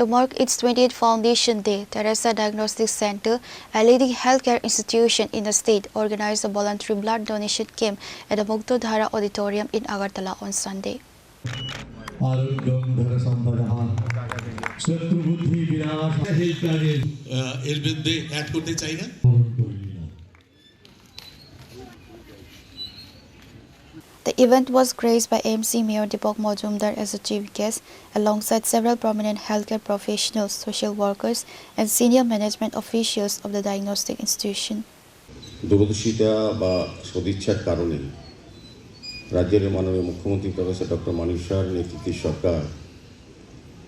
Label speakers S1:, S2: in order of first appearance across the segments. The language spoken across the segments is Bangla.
S1: To mark its 28th Foundation Day, Teresa Diagnostic Center, a leading healthcare institution in the state, organized a voluntary blood donation camp at the Mugdodhara Auditorium in Agartala on Sunday. The event was graced by AMC Mayor Deepak Majumdar as a chief guest, alongside several prominent healthcare professionals, social workers, and senior management officials of the diagnostic institution.
S2: দূরদর্শিতা বা সদিচ্ছার কারণে রাজ্যের মাননীয় মুখ্যমন্ত্রী প্রফেসর ডক্টর মানিক সাহার নেতৃত্বে সরকার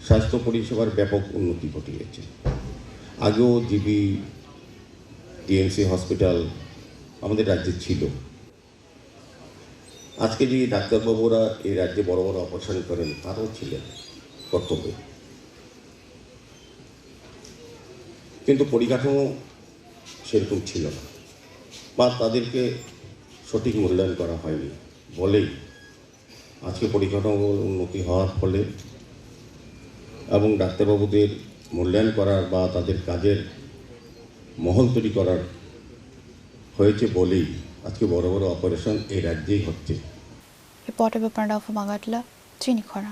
S2: স্বাস্থ্য পরিষেবার ব্যাপক উন্নতি ঘটিয়েছে। আগেও জিবি টিএমসি হসপিটাল আমাদের রাজ্যে ছিল। আজকে যে ডাক্তারবাবুরা এই রাজ্যে বড় বড় অপারেশন করেন তারাও ছিলেন কর্তব্যে, কিন্তু পরিকাঠামো সেরকম ছিল না বা তাদেরকে সঠিক মূল্যায়ন করা হয়নি বলেই আজকে পরিকাঠামোর উন্নতি হওয়ার ফলে এবং ডাক্তারবাবুদের মূল্যায়ন করার বা তাদের কাজের মহল তৈরি করার হয়েছে বলেই আজকে বড় বড় অপারেশন এই রাজ্যেই হচ্ছে।
S1: Reported by Pranav from Agartala, Trini Khora.